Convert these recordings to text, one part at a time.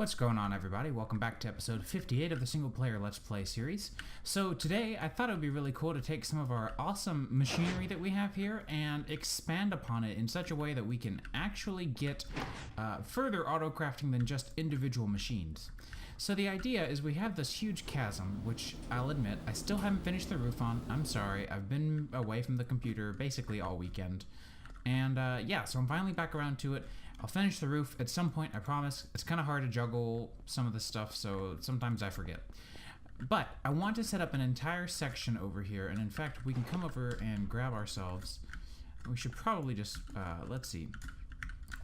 What's going on, everybody? Welcome back to episode 58 of the single player Let's Play series. So today I thought it would be really cool to take some of our awesome machinery that we have here and expand upon it in such a way that we can actually get further auto-crafting than just individual machines. So the idea is we have this huge chasm, which I'll admit I still haven't finished the roof on. I'm sorry, I've been away from the computer basically all weekend. And yeah, so I'm finally back around to it. I'll finish the roof at some point, I promise. It's kind of hard to juggle some of this stuff, so sometimes I forget. But I want to set up an entire section over here, and in fact, we can come over and grab ourselves. We should probably just, let's see.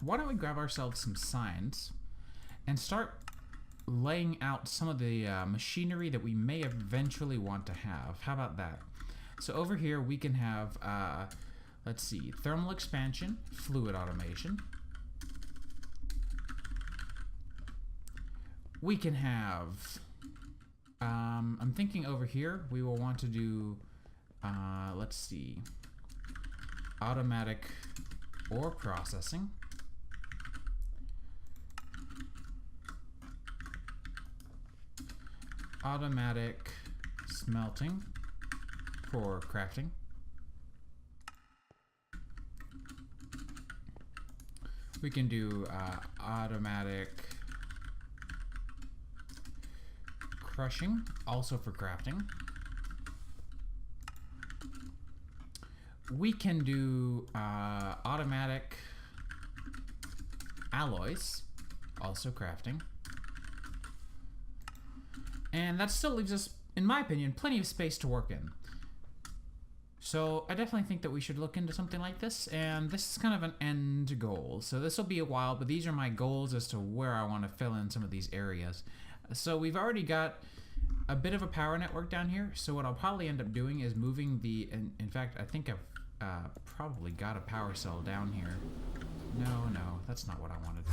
Why don't we grab ourselves some signs and start laying out some of the machinery that we may eventually want to have. How about that? So over here, we can have, let's see, thermal expansion, fluid automation. We can have, I'm thinking over here, we will want to do, let's see, automatic ore processing. Automatic smelting for crafting. We can do automatic crushing, also for crafting. We can do automatic alloys, also crafting. And that still leaves us, in my opinion, plenty of space to work in. So I definitely think that we should look into something like this, and this is kind of an end goal. So this will be a while, but these are my goals as to where I want to fill in some of these areas. So we've already got a bit of a power network down here, so what I'll probably end up doing is moving the, in fact, I think I've probably got a power cell down here. No, that's not what I wanted.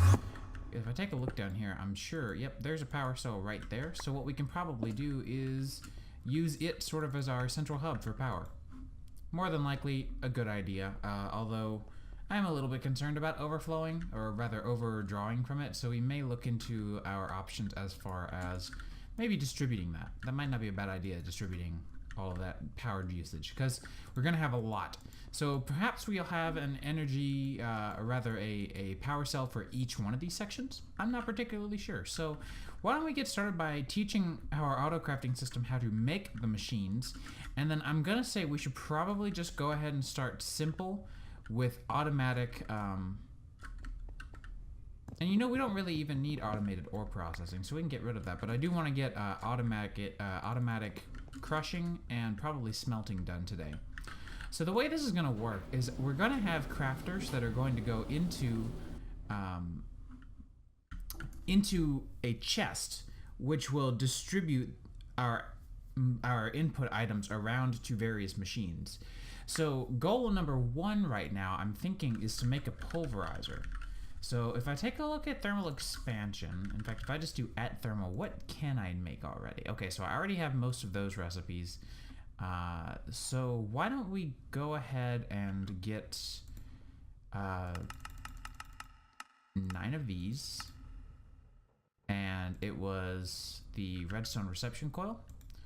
If I take a look down here, I'm sure, yep, there's a power cell right there. So what we can probably do is use it sort of as our central hub for power. More than likely a good idea, although I'm a little bit concerned about overflowing, or rather overdrawing from it, so we may look into our options as far as maybe distributing that. That might not be a bad idea, distributing all of that powered usage, because we're going to have a lot. So perhaps we'll have an energy, or rather a power cell for each one of these sections. I'm not particularly sure. So why don't we get started by teaching our auto-crafting system how to make the machines, and then I'm going to say we should probably just go ahead and start simple with automatic, and you know, we don't really even need automated ore processing, so we can get rid of that, but I do want to get automatic crushing and probably smelting done today. So the way this is going to work is we're going to have crafters that are going to go into a chest, which will distribute our input items around to various machines. So goal number one right now, I'm thinking, is to make a pulverizer. So if I take a look at thermal expansion, in fact, if I just do at thermal, what can I make already? Okay, so I already have most of those recipes. So why don't we go ahead and get 9 of these. And it was the redstone reception coil.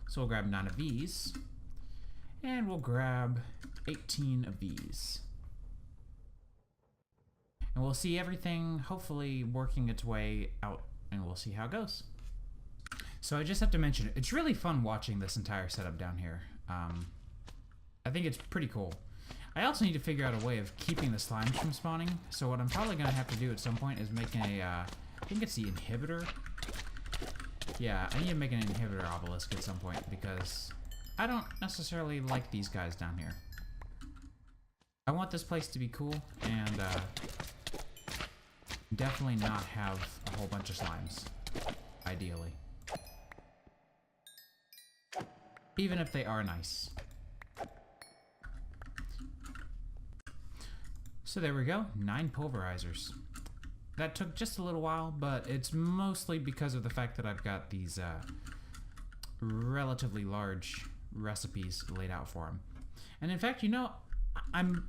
So we'll grab 9 of these. And we'll grab 18 of these. And we'll see everything hopefully working its way out, and we'll see how it goes. So I just have to mention, it's really fun watching this entire setup down here. I think it's pretty cool. I also need to figure out a way of keeping the slimes from spawning. So what I'm probably going to have to do at some point is make I think it's the inhibitor. Yeah, I need to make an inhibitor obelisk at some point because I don't necessarily like these guys down here. I want this place to be cool and definitely not have a whole bunch of slimes, ideally. Even if they are nice. So there we go, 9 pulverizers. That took just a little while, but it's mostly because of the fact that I've got these relatively large recipes laid out for them. And in fact, you know, I'm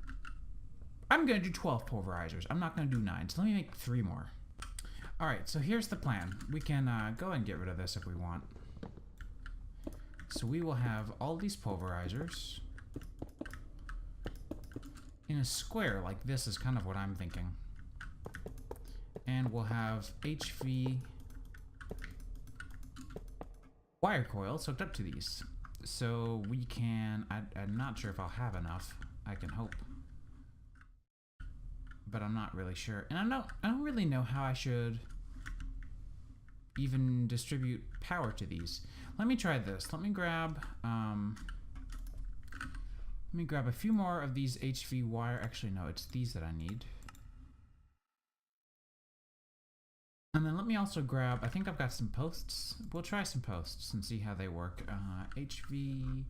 gonna do 12 pulverizers. I'm not gonna do 9, so let me make 3 more. Alright, so here's the plan. We can go and get rid of this if we want. So we will have all these pulverizers in a square like this is kind of what I'm thinking. And we'll have HV wire coils hooked up to these. So we can, I'm not sure if I'll have enough. I can hope. But I'm not really sure. And I don't really know how I should even distribute power to these. Let me try this. Let me grab a few more of these HV wire. Actually, no, it's these that I need. And then let me also grab, I think I've got some posts. We'll try some posts and see how they work. HV.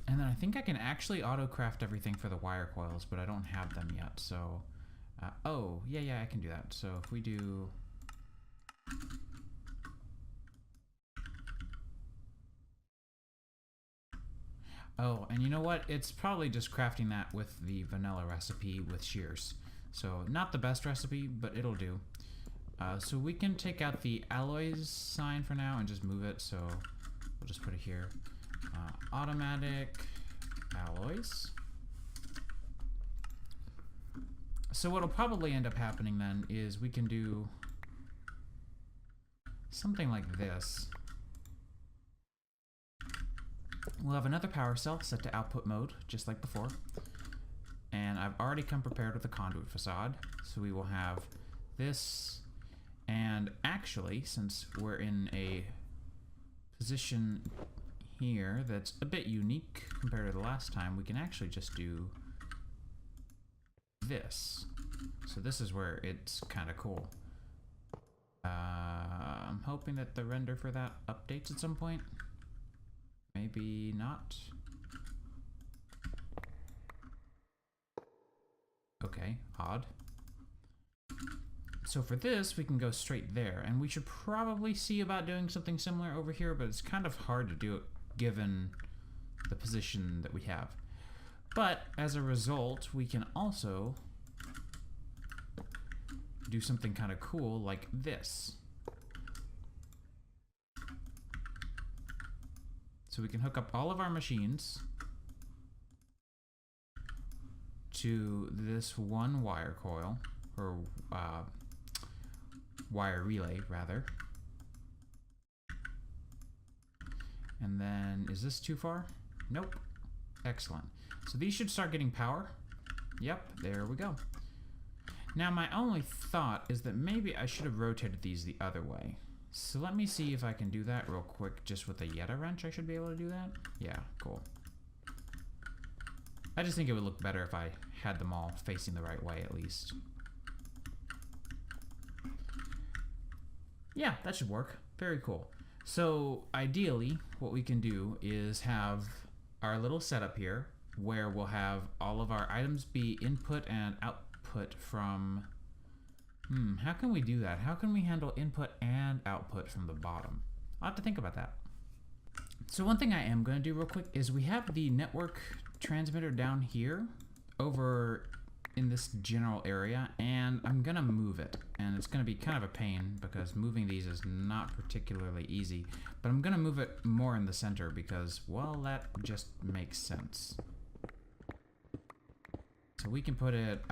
And then I think I can actually auto-craft everything for the wire coils, but I don't have them yet. So, oh, yeah, I can do that. So if we do... Oh, and you know what? It's probably just crafting that with the vanilla recipe with shears. So not the best recipe, but it'll do. So we can take out the alloys sign for now and just move it. So we'll just put it here. Automatic alloys. So what'll probably end up happening then is we can do something like this. We'll have another power cell set to output mode, just like before. And I've already come prepared with a conduit facade. So we will have this, and actually, since we're in a position here that's a bit unique compared to the last time, we can actually just do this. So this is where it's kind of cool. I'm hoping that the render for that updates at some point. Maybe not. Okay, odd. So for this, we can go straight there, and we should probably see about doing something similar over here, but it's kind of hard to do it given the position that we have. But as a result, we can also do something kind of cool like this. So we can hook up all of our machines to this one wire coil, or wire relay rather. And then, is this too far? Nope. Excellent. So these should start getting power. Yep, there we go. Now my only thought is that maybe I should have rotated these the other way. So let me see if I can do that real quick just with a Yeta wrench. I should be able to do that. Yeah, cool. I just think it would look better if I had them all facing the right way at least. Yeah, that should work. Very cool. So ideally, what we can do is have our little setup here where we'll have all of our items be input and output from... how can we do that? How can we handle input and output from the bottom? I'll have to think about that. So one thing I am going to do real quick is we have the network transmitter down here over in this general area, and I'm going to move it. And it's going to be kind of a pain because moving these is not particularly easy. But I'm going to move it more in the center because, well, that just makes sense. So we can put it...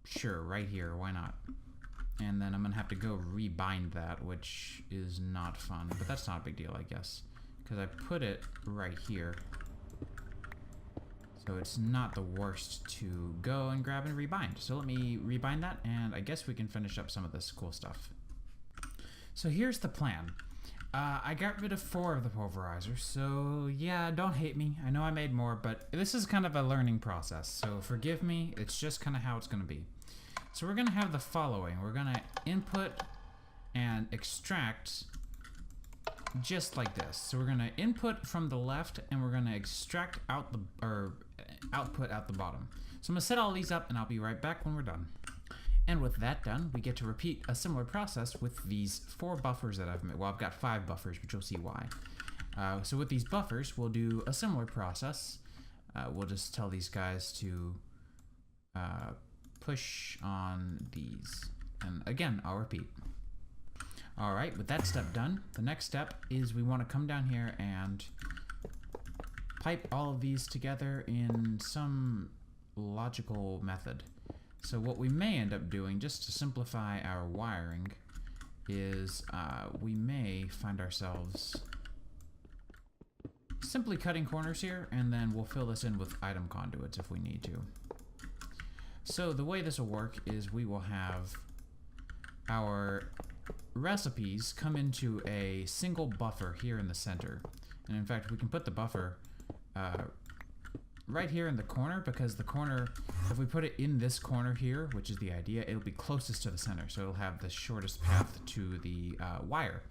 sure, right here, why not? And then I'm gonna have to go rebind that, which is not fun, but that's not a big deal, I guess, because I put it right here. So it's not the worst to go and grab and rebind. So let me rebind that, and I guess we can finish up some of this cool stuff. So here's the plan. I got rid of 4 of the pulverizers, so yeah, don't hate me. I know I made more, but this is kind of a learning process, so forgive me. It's just kind of how it's going to be. So we're going to have the following. We're going to input and extract just like this. So we're going to input from the left, and we're going to extract out the, or output out the bottom. So I'm going to set all these up, and I'll be right back when we're done. And with that done, we get to repeat a similar process with these 4 buffers that I've made. Well, I've got 5 buffers, but you'll see why. So with these buffers, we'll do a similar process. We'll just tell these guys to put push on these. And again, I'll repeat. All right, with that step done, the next step is we want to come down here and pipe all of these together in some logical method. So what we may end up doing, just to simplify our wiring, is we may find ourselves simply cutting corners here, and then we'll fill this in with item conduits if we need to. So the way this will work is we will have our recipes come into a single buffer here in the center. And in fact, we can put the buffer right here in the corner, because the corner, if we put it in this corner here, which is the idea, it'll be closest to the center, so it'll have the shortest path to the wire.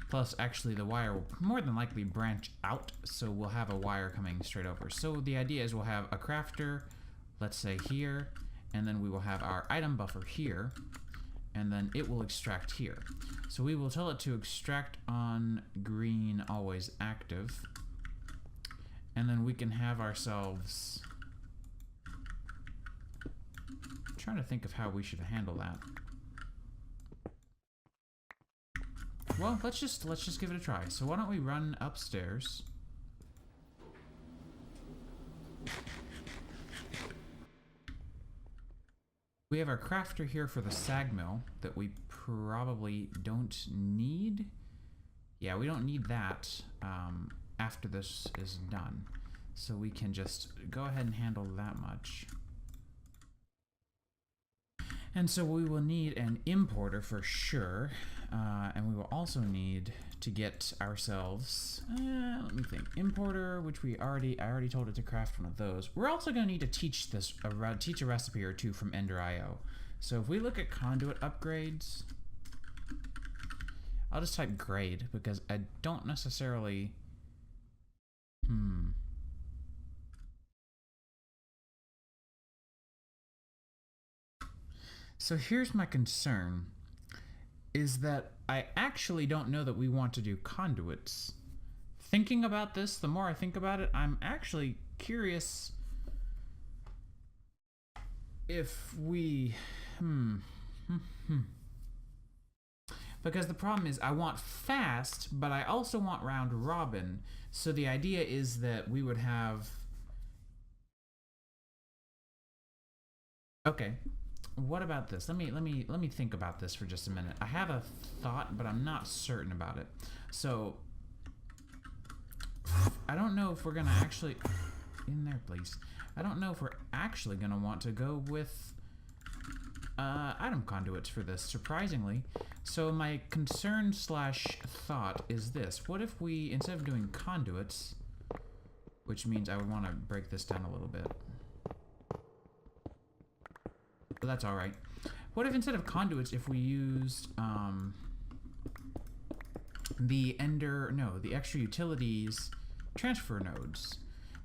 Plus, actually, the wire will more than likely branch out, so we'll have a wire coming straight over. So the idea is we'll have a crafter, let's say here, and then we will have our item buffer here, and then it will extract here. So we will tell it to extract on green, always active, and then we can have ourselves... I'm trying to think of how we should handle that. Well, let's just give it a try. So why don't we run upstairs? We have our crafter here for the sag mill that we probably don't need. Yeah, we don't need that after this is done. So we can just go ahead and handle that much. And so we will need an importer for sure. And we will also need to get ourselves, let me think, importer, which I already told it to craft one of those. We're also going to need to teach a recipe or two from Ender.io. So if we look at conduit upgrades, I'll just type grade because I don't necessarily, So here's my concern, is that I actually don't know that we want to do conduits. Thinking about this, the more I think about it, I'm actually curious if we... Because the problem is I want fast, but I also want round robin. So the idea is that we would have... Okay. What about this? Let me think about this for just a minute. I have a thought, but I'm not certain about it. So I don't know if we're gonna actually in there, please. I don't know if we're actually gonna want to go with item conduits for this, surprisingly. So my concern slash thought is this: what if we, instead of doing conduits, which means I would want to break this down a little bit. But that's all right. What if instead of conduits, if we used the extra utilities transfer nodes,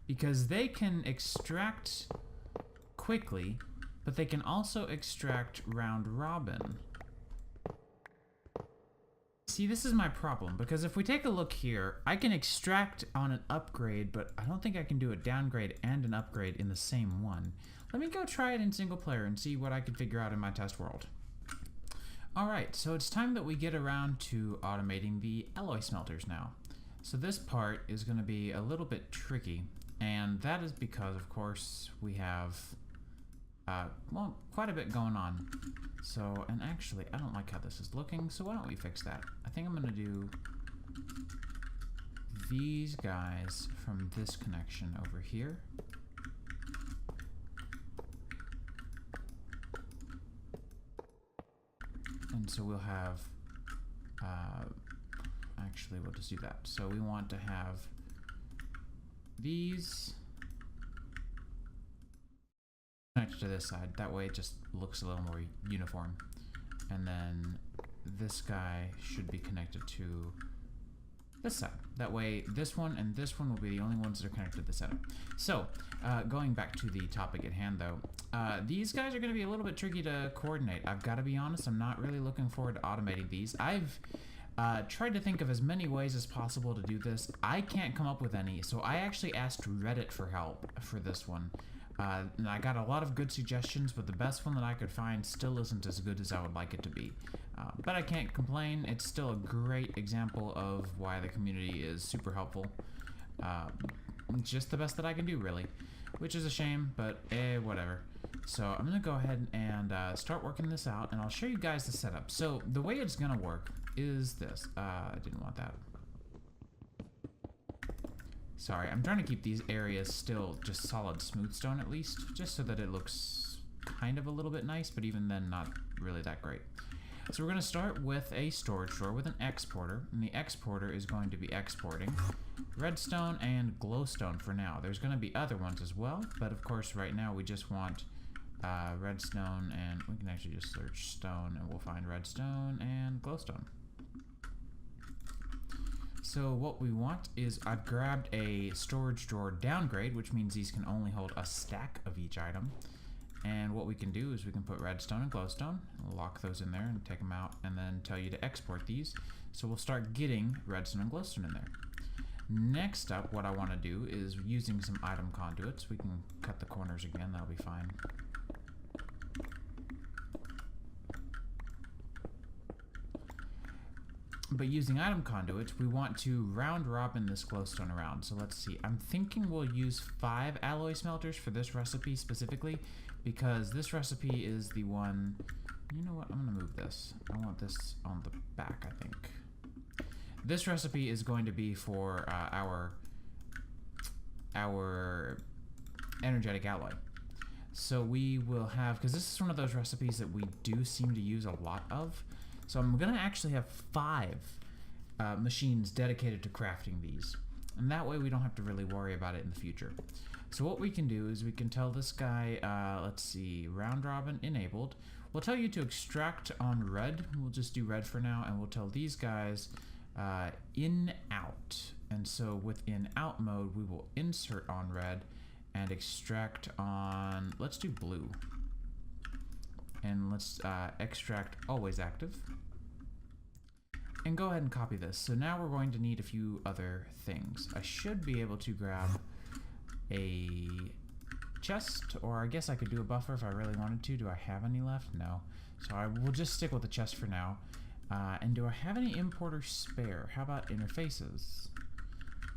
because they can extract quickly, but they can also extract round robin. See, this is my problem, because if we take a look here, I can extract on an upgrade, but I don't think I can do a downgrade and an upgrade in the same one. Let me go try it in single player and see what I can figure out in my test world. Alright, so it's time that we get around to automating the alloy smelters now. So this part is going to be a little bit tricky, and that is because, of course, we have, well, quite a bit going on. So, and actually, I don't like how this is looking, so why don't we fix that? I think I'm going to do these guys from this connection over here. And so we'll have, actually we'll just do that. So we want to have these connected to this side. That way it just looks a little more uniform. And then this guy should be connected to this side. That way this one and this one will be the only ones that are connected to the center. So going back to the topic at hand though, these guys are going to be a little bit tricky to coordinate. I've got to be honest, I'm not really looking forward to automating these. I've tried to think of as many ways as possible to do this. I can't come up with any, so I actually asked Reddit for help for this one. And I got a lot of good suggestions, but the best one that I could find still isn't as good as I would like it to be. But I can't complain. It's still a great example of why the community is super helpful. Just the best that I can do, really. Which is a shame, but whatever. So I'm going to go ahead and start working this out, and I'll show you guys the setup. So the way it's going to work is this. I didn't want that. Sorry, I'm trying to keep these areas still just solid smooth stone at least, just so that it looks kind of a little bit nice, but even then not really that great. So we're going to start with a storage drawer with an exporter, and the exporter is going to be exporting redstone and glowstone for now. There's going to be other ones as well, but of course right now we just want redstone, and we can actually just search stone and we'll find redstone and glowstone. So what we want is, I've grabbed a storage drawer downgrade, which means these can only hold a stack of each item. And what we can do is we can put redstone and glowstone, lock those in there and take them out, and then tell you to export these. So we'll start getting redstone and glowstone in there. Next up, what I want to do is using some item conduits. We can cut the corners again, that'll be fine. But using item conduits, we want to round robin this glowstone around. So let's see, I'm thinking we'll use 5 alloy smelters for this recipe specifically, because this recipe is the one, you know what, I'm gonna move this. I want this on the back, I think. This recipe is going to be for our energetic alloy. So we will have, because this is one of those recipes that we do seem to use a lot of. So I'm going to actually have 5 machines dedicated to crafting these. And that way we don't have to really worry about it in the future. So what we can do is we can tell this guy, let's see, round robin enabled. We'll tell you to extract on red. We'll just do red for now. And we'll tell these guys in out. And so with in out mode, we will insert on red and extract on, let's do blue. And let's extract always active. And go ahead and copy this. So now we're going to need a few other things. I should be able to grab a chest, or I guess I could do a buffer if I really wanted to. Do I have any left? No. So I will just stick with the chest for now. And do I have any importer spare? How about interfaces?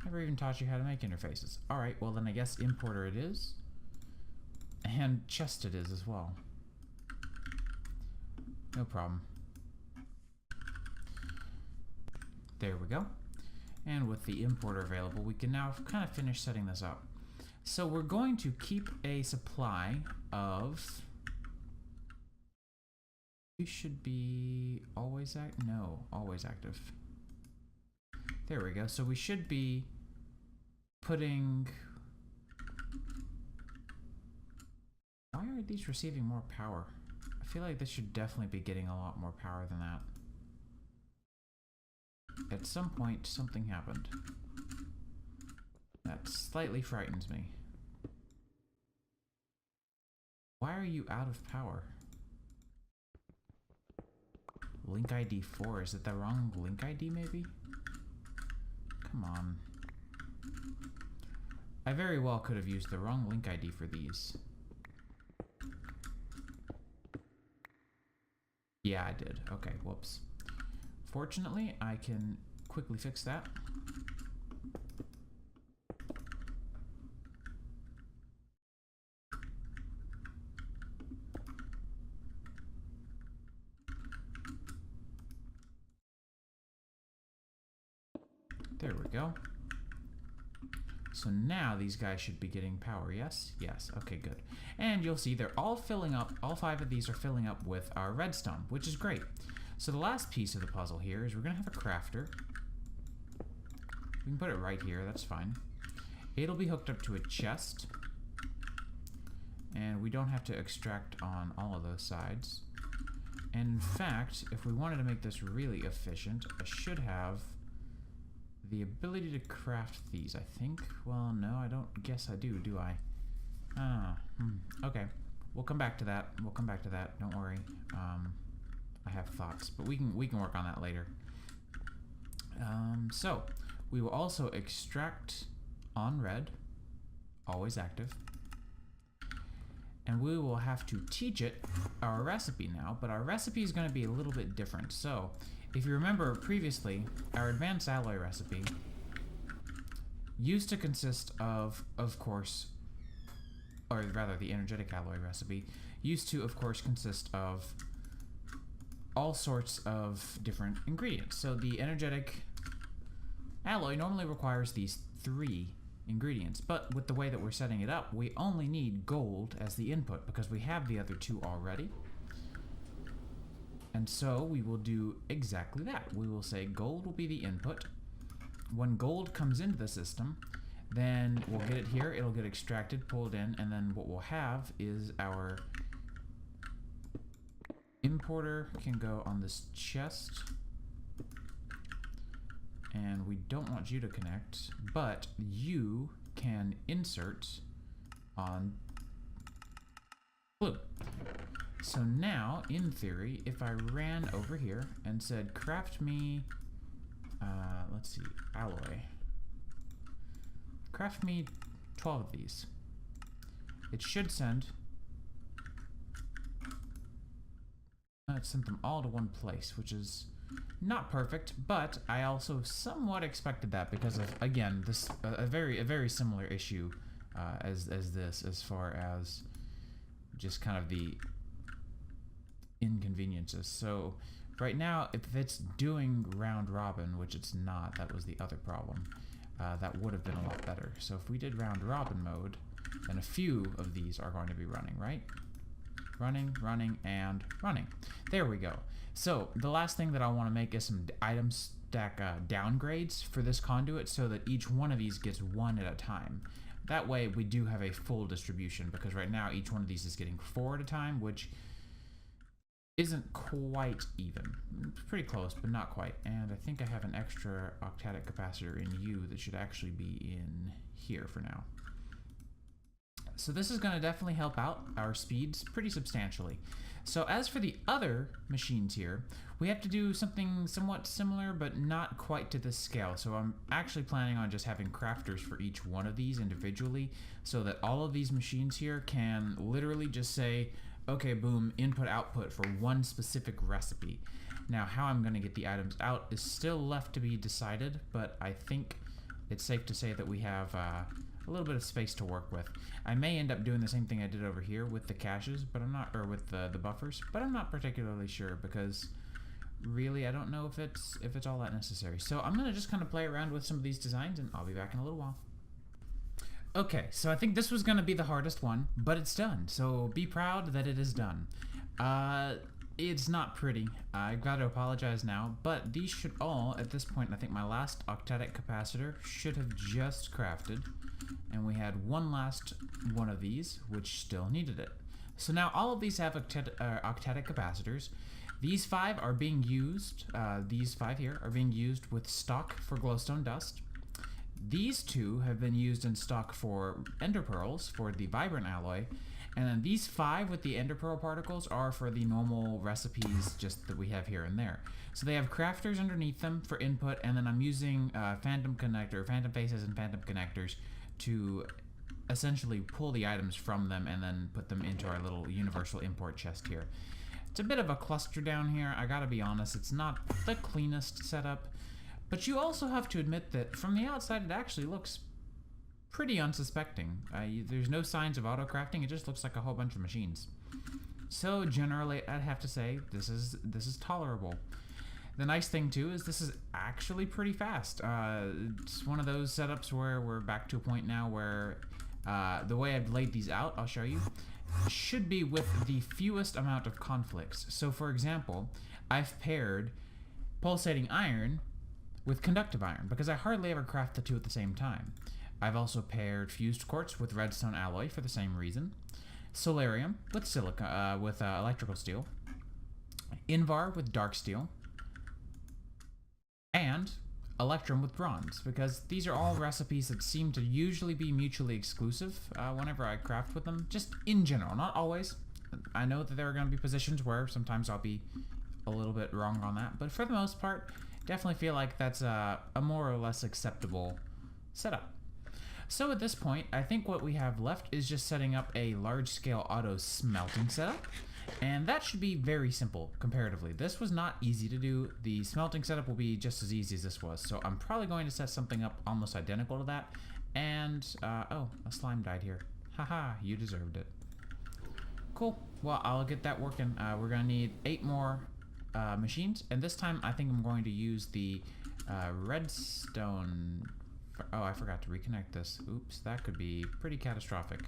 Never even taught you how to make interfaces. Alright, well then I guess importer it is. And chest it is as well. No problem. There we go. And with the importer available, we can now kind of finish setting this up. So we're going to keep a supply of... You should be always active? No, always active. There we go. So we should be putting... Why are these receiving more power? I feel like this should definitely be getting a lot more power than that. At some point, something happened. That slightly frightens me. Why are you out of power? Link ID 4. Is it the wrong link ID, maybe? Come on. I very well could have used the wrong link ID for these. Yeah, I did. Okay, whoops. Fortunately, I can quickly fix that. There we go. So now these guys should be getting power, yes? Yes, okay, good. And you'll see they're all filling up, all 5 of these are filling up with our redstone, which is great. So the last piece of the puzzle here is we're gonna have a crafter. We can put it right here, that's fine. It'll be hooked up to a chest. And we don't have to extract on all of those sides. And in fact, if we wanted to make this really efficient, I should have the ability to craft these, I think. Well, no, I don't guess I do I? Okay. We'll come back to that. We'll come back to that. Don't worry. I have thoughts, but we can work on that later. So we will also extract on red, always active, and we will have to teach it our recipe now, but our recipe is going to be a little bit different. So if you remember previously, our advanced alloy recipe used to consist of course, or rather the energetic alloy recipe used to, of course, consist of all sorts of different ingredients. So the energetic alloy normally requires these 3 ingredients, but with the way that we're setting it up, we only need gold as the input because we have the other 2 already. And so we will do exactly that. We will say gold will be the input. When gold comes into the system, then we'll get it here, it'll get extracted, pulled in, and then what we'll have is our importer can go on this chest, and we don't want you to connect, but you can insert on blue. So now, in theory, if I ran over here and said craft me, let's see, alloy, craft me 12 of these, it should send, it sent them all to one place, which is not perfect, but I also somewhat expected that because of, again, this a very similar issue as this, as far as just kind of the inconveniences. So right now, if it's doing round robin, which it's not, that was the other problem, that would have been a lot better. So if we did round robin mode, then a few of these are going to be running, right? Running, running, and running. There we go. So the last thing that I want to make is some item stack downgrades for this conduit so that each one of these gets 1 at a time. That way we do have a full distribution, because right now each one of these is getting 4 at a time, which isn't quite even. It's pretty close, but not quite. And I think I have an extra octadic capacitor in U that should actually be in here for now. So this is going to definitely help out our speeds pretty substantially. So as for the other machines here, we have to do something somewhat similar, but not quite to this scale. So I'm actually planning on just having crafters for each one of these individually, so that all of these machines here can literally just say, okay, boom, input output for one specific recipe. Now, how I'm going to get the items out is still left to be decided, but I think it's safe to say that we have a little bit of space to work with. I may end up doing the same thing I did over here with the caches, but I'm not, or with the buffers, but I'm not particularly sure, because really I don't know if it's all that necessary. So I'm gonna just kind of play around with some of these designs, and I'll be back in a little while. Okay, so I think this was gonna be the hardest one, but it's done. So be proud that it is done. It's not pretty. I've got to apologize now, but these should all, at this point, I think my last octadic capacitor should have just crafted, and we had one last one of these, which still needed it. So now all of these have octadic capacitors. These 5 are being used, these 5 here, are being used with stock for glowstone dust. These 2 have been used in stock for ender pearls, for the vibrant alloy, and then these 5 with the ender pearl particles are for the normal recipes just that we have here and there. So they have crafters underneath them for input, and then I'm using phantom faces and phantom connectors to essentially pull the items from them and then put them into our little universal import chest here. It's a bit of a cluster down here, I gotta be honest, it's not the cleanest setup, but you also have to admit that from the outside it actually looks pretty unsuspecting. There's no signs of auto-crafting, it just looks like a whole bunch of machines. So generally, I'd have to say this is tolerable. The nice thing too is this is actually pretty fast. It's one of those setups where we're back to a point now where the way I've laid these out, I'll show you, should be with the fewest amount of conflicts. So for example, I've paired pulsating iron with conductive iron because I hardly ever craft the 2 at the same time. I've also paired fused quartz with redstone alloy for the same reason, solarium with silica with electrical steel, invar with dark steel, and electrum with bronze, because these are all recipes that seem to usually be mutually exclusive whenever I craft with them, just in general, not always. I know that there are going to be positions where sometimes I'll be a little bit wrong on that, but for the most part, definitely feel like that's a more or less acceptable setup. So at this point, I think what we have left is just setting up a large-scale auto smelting setup. And that should be very simple, comparatively. This was not easy to do. The smelting setup will be just as easy as this was. So I'm probably going to set something up almost identical to that. And, oh, a slime died here. Haha, you deserved it. Cool. Well, I'll get that working. We're going to need 8 more machines. And this time, I think I'm going to use the redstone... Oh, I forgot to reconnect this. Oops, that could be pretty catastrophic.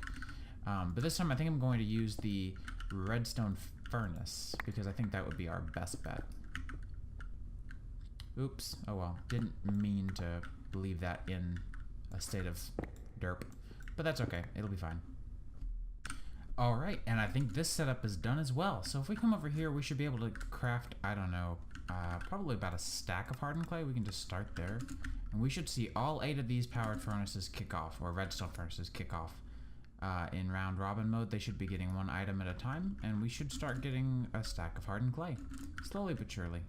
But this time, I think I'm going to use the redstone furnace, because I think that would be our best bet. Oops. Oh well. Didn't mean to leave that in a state of derp. But that's okay. It'll be fine. Alright, and I think this setup is done as well. So if we come over here, we should be able to craft, I don't know, probably about a stack of hardened clay. We can just start there. And we should see all 8 of these powered furnaces kick off, or redstone furnaces kick off. In round robin mode, they should be getting 1 item at a time, and we should start getting a stack of hardened clay. Slowly but surely.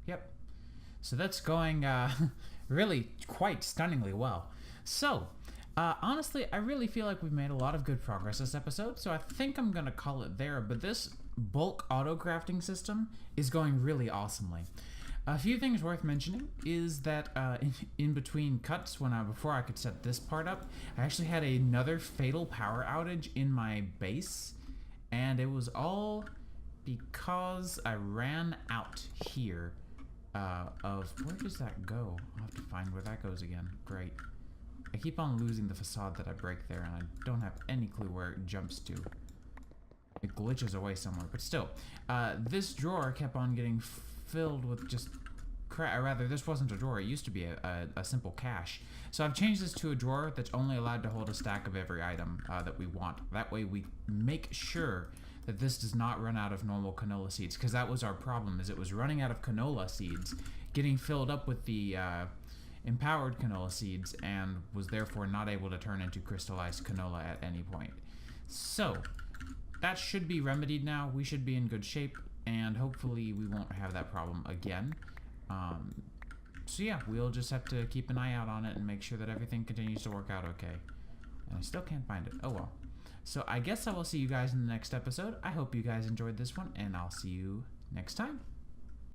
Yep. So that's going really quite stunningly well. So, honestly, I really feel like we've made a lot of good progress this episode, so I think I'm going to call it there, but this bulk auto-crafting system is going really awesomely. A few things worth mentioning is that in between cuts, before I could set this part up, I actually had another fatal power outage in my base, and it was all because I ran out here of... Where does that go? I'll have to find where that goes again. Great. I keep on losing the facade that I break there, and I don't have any clue where it jumps to. It glitches away somewhere, but still. This drawer kept on getting filled with just crap. Or rather, this wasn't a drawer. It used to be a simple cache. So I've changed this to a drawer that's only allowed to hold a stack of every item that we want. That way we make sure that this does not run out of normal canola seeds, because that was our problem, is it was running out of canola seeds, getting filled up with the empowered canola seeds, and was therefore not able to turn into crystallized canola at any point. So that should be remedied now. We should be in good shape, and hopefully we won't have that problem again. So yeah, we'll just have to keep an eye out on it and make sure that everything continues to work out okay. And I still can't find it. Oh well. So I guess I will see you guys in the next episode. I hope you guys enjoyed this one, and I'll see you next time.